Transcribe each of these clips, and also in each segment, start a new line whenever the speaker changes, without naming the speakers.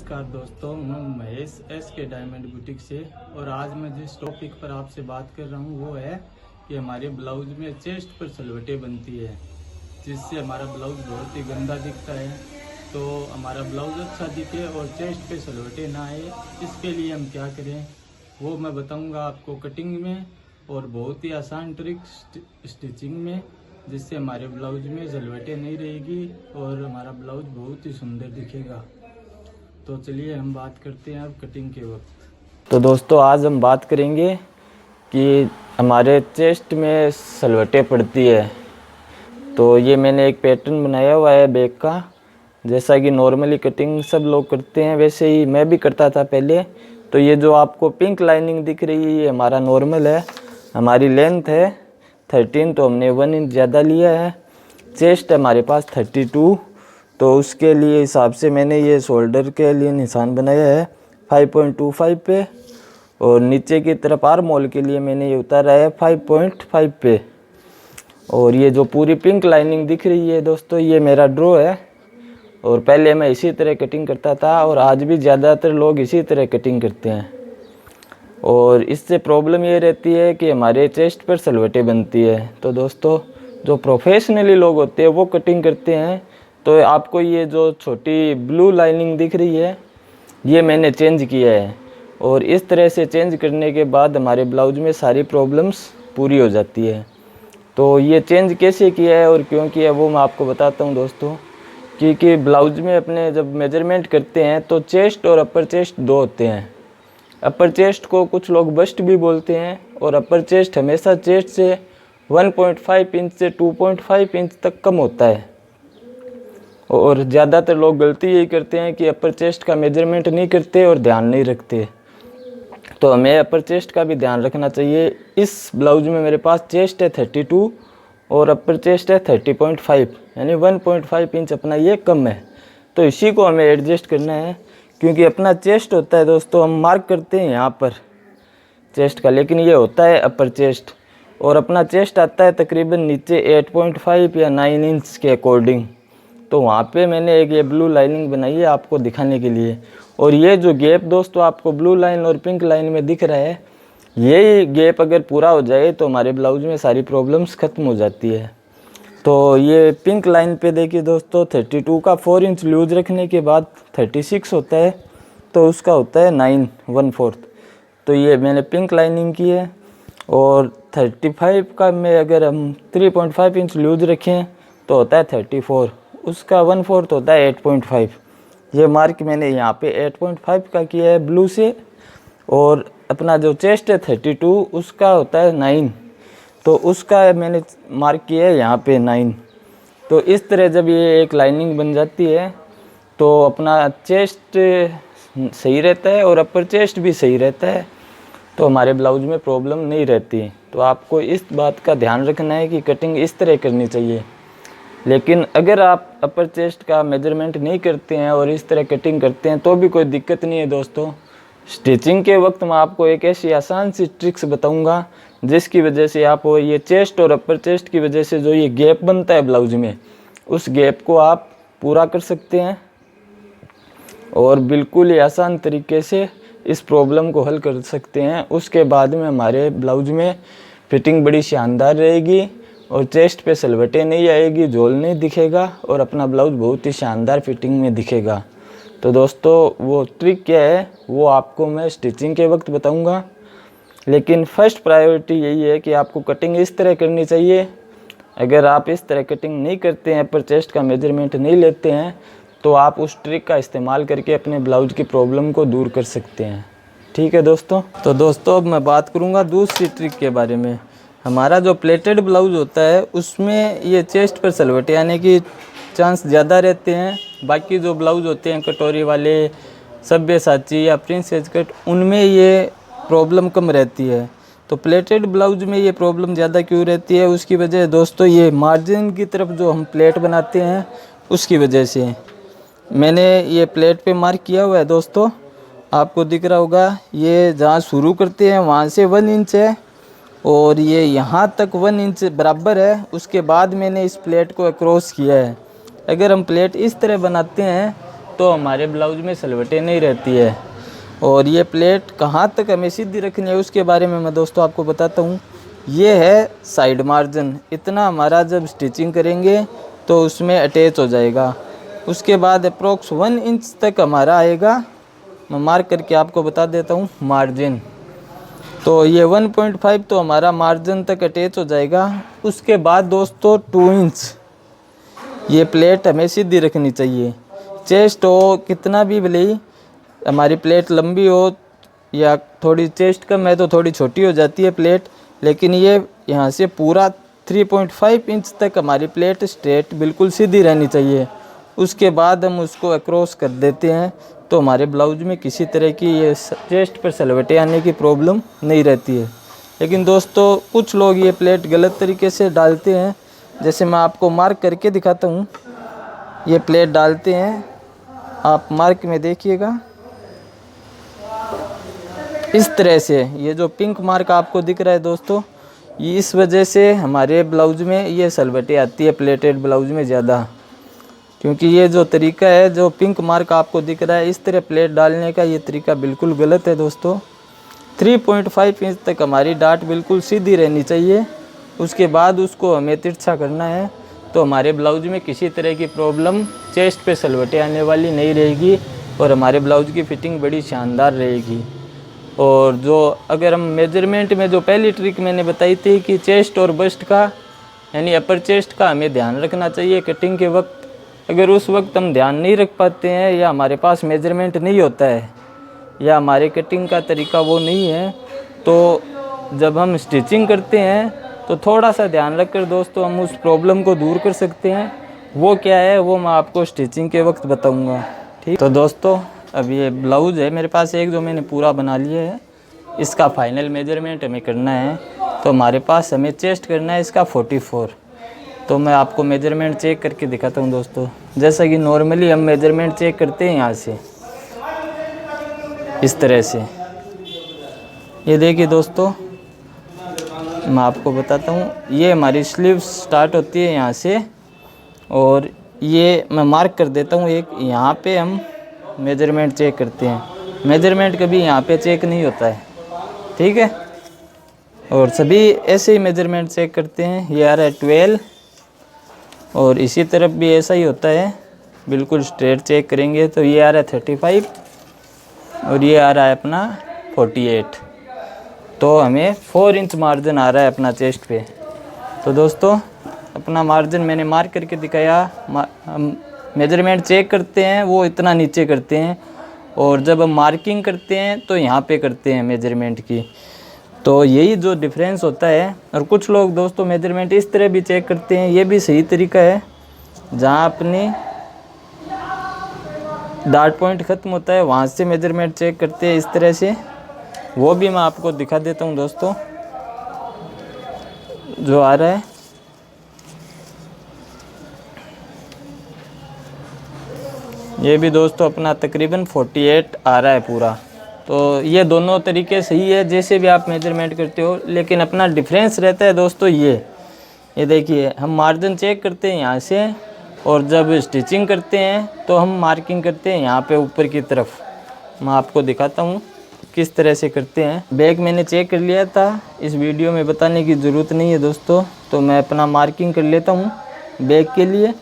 नमस्कार दोस्तों, मैं महेश SK डायमंड बुटीक से। और आज मैं जिस टॉपिक पर आपसे बात कर रहा हूँ वो है कि हमारे ब्लाउज में चेस्ट पर सलवटें बनती है, जिससे हमारा ब्लाउज बहुत ही गंदा दिखता है। तो हमारा ब्लाउज अच्छा दिखे और चेस्ट पे सलवटें ना आए, इसके लिए हम क्या करें वो मैं बताऊंगा आपको कटिंग में, और बहुत ही आसान ट्रिक स्टिचिंग में, जिससे हमारे ब्लाउज में सलवटें नहीं रहेगी और हमारा ब्लाउज बहुत ही सुंदर दिखेगा। तो चलिए हम बात करते हैं अब कटिंग के वक्त।
तो दोस्तों आज हम बात करेंगे कि हमारे चेस्ट में सलवटें पड़ती है। तो ये मैंने एक पैटर्न बनाया हुआ है बैक का, जैसा कि नॉर्मली कटिंग सब लोग करते हैं वैसे ही मैं भी करता था पहले। तो ये जो आपको पिंक लाइनिंग दिख रही है ये हमारा नॉर्मल है। हमारी लेंथ है 13, तो हमने 1 इंच ज़्यादा लिया है। चेस्ट है हमारे पास 32, तो उसके लिए हिसाब से मैंने ये शोल्डर के लिए निशान बनाया है 5.25 पे, और नीचे की तरफ आर्म होल के लिए मैंने ये उतारा है 5.5 पे। और ये जो पूरी पिंक लाइनिंग दिख रही है दोस्तों ये मेरा ड्रॉ है, और पहले मैं इसी तरह कटिंग करता था और आज भी ज़्यादातर लोग इसी तरह कटिंग करते हैं। और इससे प्रॉब्लम ये रहती है कि हमारे चेस्ट पर सलवटें बनती है। तो दोस्तों जो प्रोफेशनली लोग होते हैं वो कटिंग करते हैं। तो आपको ये जो छोटी ब्लू लाइनिंग दिख रही है ये मैंने चेंज किया है, और इस तरह से चेंज करने के बाद हमारे ब्लाउज में सारी प्रॉब्लम्स पूरी हो जाती है। तो ये चेंज कैसे किया है और क्यों किया है वो मैं आपको बताता हूँ दोस्तों। क्योंकि ब्लाउज में अपने जब मेजरमेंट करते हैं तो चेस्ट और अपर चेस्ट दो होते हैं। अपर चेस्ट को कुछ लोग बस्ट भी बोलते हैं, और अपर चेस्ट हमेशा चेस्ट से 1.5 इंच से 2.5 इंच तक कम होता है। और ज़्यादातर लोग गलती यही करते हैं कि अपर चेस्ट का मेजरमेंट नहीं करते और ध्यान नहीं रखते। तो हमें अपर चेस्ट का भी ध्यान रखना चाहिए। इस ब्लाउज में मेरे पास चेस्ट है 32 और अपर चेस्ट है 30.5, यानी 1.5 इंच अपना ये कम है। तो इसी को हमें एडजस्ट करना है, क्योंकि अपना चेस्ट होता है दोस्तों हम मार्क करते हैं यहाँ पर चेस्ट का, लेकिन ये होता है अपर चेस्ट, और अपना चेस्ट आता है तकरीबन नीचे 8.5 या 9 इंच के अकॉर्डिंग। तो वहाँ पे मैंने एक ये ब्लू लाइनिंग बनाई है आपको दिखाने के लिए। और ये जो गैप दोस्तों आपको ब्लू लाइन और पिंक लाइन में दिख रहा है, ये गैप अगर पूरा हो जाए तो हमारे ब्लाउज में सारी प्रॉब्लम्स ख़त्म हो जाती है। तो ये पिंक लाइन पे देखिए दोस्तों 32 का 4 इंच लूज रखने के बाद 36 होता है, तो उसका होता है 9/4। तो ये मैंने पिंक लाइनिंग की है। और 35 का में अगर हम 3.5 इंच लूज रखें तो होता है 34, उसका 1/4 होता है 8.5। ये मार्क मैंने यहाँ पे 8.5 का किया है ब्लू से। और अपना जो चेस्ट है 32 उसका होता है 9, तो उसका मैंने मार्क किया है यहाँ पे 9। तो इस तरह जब ये एक लाइनिंग बन जाती है तो अपना चेस्ट सही रहता है और अपर चेस्ट भी सही रहता है, तो हमारे ब्लाउज में प्रॉब्लम नहीं रहती। तो आपको इस बात का ध्यान रखना है कि कटिंग इस तरह करनी चाहिए। लेकिन अगर आप अपर चेस्ट का मेजरमेंट नहीं करते हैं और इस तरह कटिंग करते हैं तो भी कोई दिक्कत नहीं है दोस्तों। स्टिचिंग के वक्त मैं आपको एक ऐसी आसान सी ट्रिक्स बताऊंगा जिसकी वजह से आप ये चेस्ट और अपर चेस्ट की वजह से जो ये गैप बनता है ब्लाउज में, उस गैप को आप पूरा कर सकते हैं और बिल्कुल ही आसान तरीके से इस प्रॉब्लम को हल कर सकते हैं। उसके बाद में हमारे ब्लाउज में फिटिंग बड़ी शानदार रहेगी और चेस्ट पे सलवटें नहीं आएगी, झोल नहीं दिखेगा, और अपना ब्लाउज बहुत ही शानदार फिटिंग में दिखेगा। तो दोस्तों वो ट्रिक क्या है वो आपको मैं स्टिचिंग के वक्त बताऊंगा। लेकिन फर्स्ट प्रायोरिटी यही है कि आपको कटिंग इस तरह करनी चाहिए। अगर आप इस तरह कटिंग नहीं करते हैं, पर चेस्ट का मेजरमेंट नहीं लेते हैं, तो आप उस ट्रिक का इस्तेमाल करके अपने ब्लाउज की प्रॉब्लम को दूर कर सकते हैं। ठीक है दोस्तों। तो दोस्तों अब मैं बात करूँगा दूसरी ट्रिक के बारे में। हमारा जो प्लेटेड ब्लाउज होता है उसमें ये चेस्ट पर सलवटें आने की चांस ज़्यादा रहते हैं। बाकी जो ब्लाउज होते हैं कटोरी वाले, सब्यसाची या प्रिंसेस कट, उनमें ये प्रॉब्लम कम रहती है। तो प्लेटेड ब्लाउज में ये प्रॉब्लम ज़्यादा क्यों रहती है, उसकी वजह दोस्तों ये मार्जिन की तरफ जो हम प्लेट बनाते हैं उसकी वजह से। मैंने ये प्लेट पे मार्क किया हुआ है दोस्तों, आपको दिख रहा होगा। ये जहाँ शुरू करते हैं वहाँ से 1 इंच है और ये यहाँ तक 1 इंच बराबर है। उसके बाद मैंने इस प्लेट को क्रॉस किया है। अगर हम प्लेट इस तरह बनाते हैं तो हमारे ब्लाउज में सलवटें नहीं रहती है। और ये प्लेट कहाँ तक हमें सीधी रखनी है उसके बारे में मैं दोस्तों आपको बताता हूँ। ये है साइड मार्जिन, इतना हमारा जब स्टिचिंग करेंगे तो उसमें अटैच हो जाएगा। उसके बाद अप्रोक्स 1 इंच तक हमारा आएगा, मैं मार्क करके आपको बता देता हूँ मार्जिन। तो ये 1.5 तो हमारा मार्जिन तक अटैच हो जाएगा। उसके बाद दोस्तों 2 इंच ये प्लेट हमें सीधी रखनी चाहिए। चेस्ट हो कितना भी भले ही हमारी प्लेट लंबी हो या थोड़ी चेस्ट कम है तो थोड़ी छोटी हो जाती है प्लेट, लेकिन ये यहाँ से पूरा 3.5 इंच तक हमारी प्लेट स्ट्रेट बिल्कुल सीधी रहनी चाहिए। उसके बाद हम उसको अक्रॉस कर देते हैं तो हमारे ब्लाउज में किसी तरह की ये चेस्ट पर सलवटें आने की प्रॉब्लम नहीं रहती है। लेकिन दोस्तों कुछ लोग ये प्लेट गलत तरीके से डालते हैं, जैसे मैं आपको मार्क करके दिखाता हूँ। ये प्लेट डालते हैं, आप मार्क में देखिएगा इस तरह से। ये जो पिंक मार्क आपको दिख रहा है दोस्तों, ये इस वजह से हमारे ब्लाउज में ये सलवटें आती है प्लेटेड ब्लाउज में ज़्यादा, क्योंकि ये जो तरीका है जो पिंक मार्क आपको दिख रहा है इस तरह प्लेट डालने का, ये तरीका बिल्कुल गलत है दोस्तों। 3.5 इंच तक हमारी डाट बिल्कुल सीधी रहनी चाहिए। उसके बाद उसको हमें तिरछा करना है तो हमारे ब्लाउज में किसी तरह की प्रॉब्लम चेस्ट पे सलवटें आने वाली नहीं रहेगी और हमारे ब्लाउज की फिटिंग बड़ी शानदार रहेगी। और जो अगर हम मेजरमेंट में जो पहली ट्रिक मैंने बताई थी कि चेस्ट और बस्ट का यानी अपर चेस्ट का हमें ध्यान रखना चाहिए कटिंग के वक्त। अगर उस वक्त हम ध्यान नहीं रख पाते हैं या हमारे पास मेजरमेंट नहीं होता है या हमारे कटिंग का तरीका वो नहीं है, तो जब हम स्टिचिंग करते हैं तो थोड़ा सा ध्यान रखकर दोस्तों हम उस प्रॉब्लम को दूर कर सकते हैं। वो क्या है वो मैं आपको स्टिचिंग के वक्त बताऊंगा, ठीक। तो दोस्तों अब ये ब्लाउज़ है मेरे पास एक जो मैंने पूरा बना लिया है, इसका फाइनल मेजरमेंट हमें करना है। तो हमारे पास हमें चेस्ट करना है इसका 44। तो मैं आपको मेजरमेंट चेक करके दिखाता हूँ दोस्तों। जैसा कि नॉर्मली हम मेजरमेंट चेक करते हैं यहाँ से इस तरह से। ये देखिए दोस्तों मैं आपको बताता हूँ, ये हमारी स्लीव स्टार्ट होती है यहाँ से और ये मैं मार्क कर देता हूँ एक। यहाँ पे हम मेजरमेंट चेक करते हैं, मेजरमेंट कभी यहाँ पे चेक नहीं होता है, ठीक है। और सभी ऐसे ही मेजरमेंट चेक करते हैं। ये आ रहा है 12 और इसी तरफ भी ऐसा ही होता है, बिल्कुल स्ट्रेट चेक करेंगे तो ये आ रहा है 35 और ये आ रहा है अपना 48। तो हमें 4 इंच मार्जिन आ रहा है अपना चेस्ट पे। तो दोस्तों अपना मार्जिन मैंने मार्क करके दिखाया। हम मेजरमेंट चेक करते हैं वो इतना नीचे करते हैं और जब हम मार्किंग करते हैं तो यहाँ पे करते हैं मेजरमेंट की। तो यही जो डिफरेंस होता है। और कुछ लोग दोस्तों मेजरमेंट इस तरह भी चेक करते हैं, ये भी सही तरीका है। जहाँ अपनी डार्ट पॉइंट ख़त्म होता है वहाँ से मेजरमेंट चेक करते हैं इस तरह से, वो भी मैं आपको दिखा देता हूँ दोस्तों। जो आ रहा है ये भी दोस्तों अपना तकरीबन 48 आ रहा है पूरा। तो ये दोनों तरीके सही है जैसे भी आप मेजरमेंट करते हो, लेकिन अपना डिफरेंस रहता है दोस्तों। ये देखिए हम मार्जिन चेक करते हैं यहाँ से और जब स्टिचिंग करते हैं तो हम मार्किंग करते हैं यहाँ पे ऊपर की तरफ। मैं आपको दिखाता हूँ किस तरह से करते हैं। बैक मैंने चेक कर लिया था, इस वीडियो में बताने की ज़रूरत नहीं है दोस्तों। तो मैं अपना मार्किंग कर लेता हूँ बैक के लिए।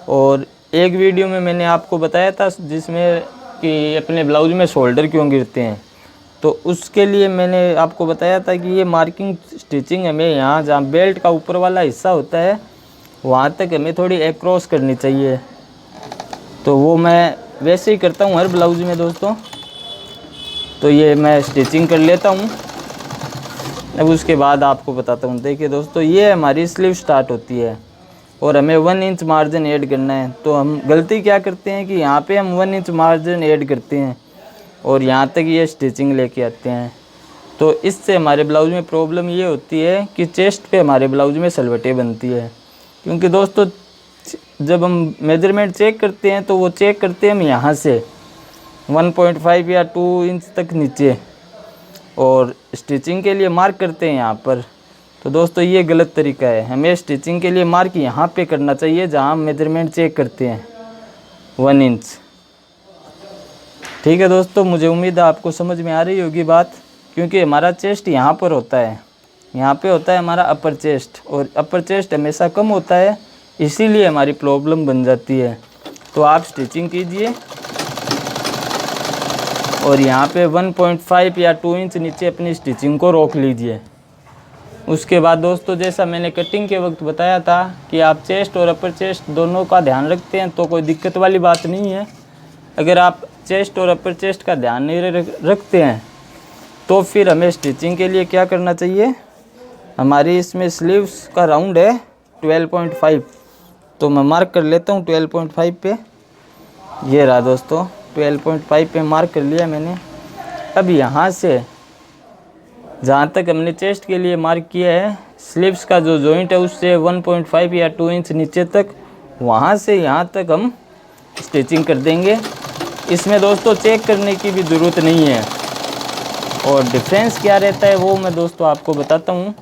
और एक वीडियो में मैंने आपको बताया था जिसमें कि अपने ब्लाउज में शोल्डर क्यों गिरते हैं, तो उसके लिए मैंने आपको बताया था कि ये मार्किंग स्टिचिंग हमें यहाँ जहाँ बेल्ट का ऊपर वाला हिस्सा होता है वहाँ तक हमें थोड़ी अक्रॉस करनी चाहिए। तो वो मैं वैसे ही करता हूँ हर ब्लाउज में दोस्तों। तो ये मैं स्टिचिंग कर लेता हूँ, अब उसके बाद आपको बताता हूँ। देखिए दोस्तों ये हमारी स्लीव स्टार्ट होती है और हमें 1 इंच मार्जिन ऐड करना है। तो हम गलती क्या करते हैं कि यहाँ पे हम 1 इंच मार्जिन ऐड करते हैं और यहाँ तक ये स्टिचिंग लेके आते हैं। तो इससे हमारे ब्लाउज में प्रॉब्लम ये होती है कि चेस्ट पे हमारे ब्लाउज में सलवटें बनती है। क्योंकि दोस्तों जब हम मेजरमेंट चेक करते हैं तो वो चेक करते हैं हम यहाँ से 1.5 या 2 इंच तक नीचे और स्टिचिंग के लिए मार्क करते हैं यहाँ पर। तो दोस्तों ये गलत तरीका है, हमें स्टिचिंग के लिए मार्क यहाँ पे करना चाहिए जहाँ हम मेजरमेंट चेक करते हैं 1 इंच। ठीक है दोस्तों, मुझे उम्मीद है आपको समझ में आ रही होगी बात, क्योंकि हमारा चेस्ट यहाँ पर होता है, यहाँ पे होता है हमारा अपर चेस्ट, और अपर चेस्ट हमेशा कम होता है, इसीलिए हमारी प्रॉब्लम बन जाती है। तो आप स्टिचिंग कीजिए और यहाँ पे 1.5 या 2 इंच नीचे अपनी स्टिचिंग को रोक लीजिए। उसके बाद दोस्तों, जैसा मैंने कटिंग के वक्त बताया था कि आप चेस्ट और अपर चेस्ट दोनों का ध्यान रखते हैं तो कोई दिक्कत वाली बात नहीं है। अगर आप चेस्ट और अपर चेस्ट का ध्यान नहीं रखते हैं तो फिर हमें स्टिचिंग के लिए क्या करना चाहिए, हमारी इसमें स्लीव्स का राउंड है 12.5, तो मैं मार्क कर लेता हूँ 12.5 पे। ये रहा दोस्तों, 12.5 पे मार्क कर लिया मैंने। अब यहाँ से जहाँ तक हमने चेस्ट के लिए मार्क किया है, स्लीव्स का जो जॉइंट है उससे 1.5 या 2 इंच नीचे तक, वहाँ से यहाँ तक हम स्टिचिंग कर देंगे। इसमें दोस्तों चेक करने की भी ज़रूरत नहीं है, और डिफरेंस क्या रहता है वो मैं दोस्तों आपको बताता हूँ,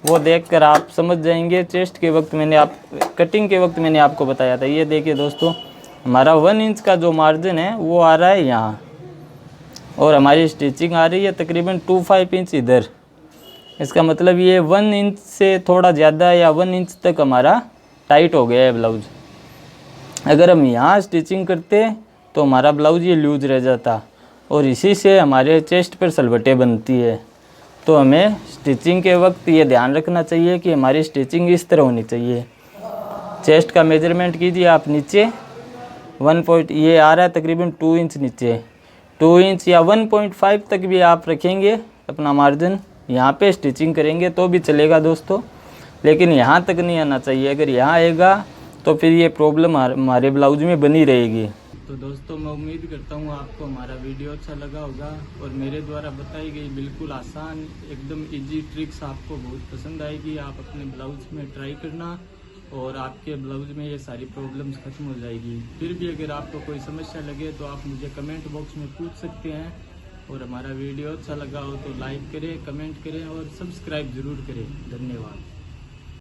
वो देखकर आप समझ जाएंगे। चेस्ट के वक्त कटिंग के वक्त मैंने आपको बताया था। ये देखिए दोस्तों, हमारा 1 इंच का जो मार्जिन है वो आ रहा है यहाँ, और हमारी स्टिचिंग आ रही है तकरीबन 2.5 इंच इधर। इसका मतलब ये 1 इंच से थोड़ा ज़्यादा या 1 इंच तक हमारा टाइट हो गया है ब्लाउज। अगर हम यहाँ स्टिचिंग करते तो हमारा ब्लाउज ये लूज रह जाता, और इसी से हमारे चेस्ट पर सलवटें बनती है। तो हमें स्टिचिंग के वक्त ये ध्यान रखना चाहिए कि हमारी स्टिचिंग इस तरह होनी चाहिए। चेस्ट का मेजरमेंट कीजिए आप नीचे, 1 ये आ रहा है तकरीबन 2 इंच नीचे, 2 इंच या 1.5 तक भी आप रखेंगे अपना मार्जिन, यहाँ पे स्टिचिंग करेंगे तो भी चलेगा दोस्तों, लेकिन यहाँ तक नहीं आना चाहिए। अगर यहाँ आएगा तो फिर ये प्रॉब्लम हमारे ब्लाउज में बनी रहेगी।
तो दोस्तों, मैं उम्मीद करता हूँ आपको हमारा वीडियो अच्छा लगा होगा, और मेरे द्वारा बताई गई बिल्कुल आसान एकदम इजी ट्रिक्स आपको बहुत पसंद आएगी। आप अपने ब्लाउज में ट्राई करना और आपके ब्लाउज में ये सारी प्रॉब्लम्स खत्म हो जाएगी। फिर भी अगर आपको कोई समस्या लगे तो आप मुझे कमेंट बॉक्स में पूछ सकते हैं, और हमारा वीडियो अच्छा लगा हो तो लाइक करें, कमेंट करें और सब्सक्राइब ज़रूर करें। धन्यवाद।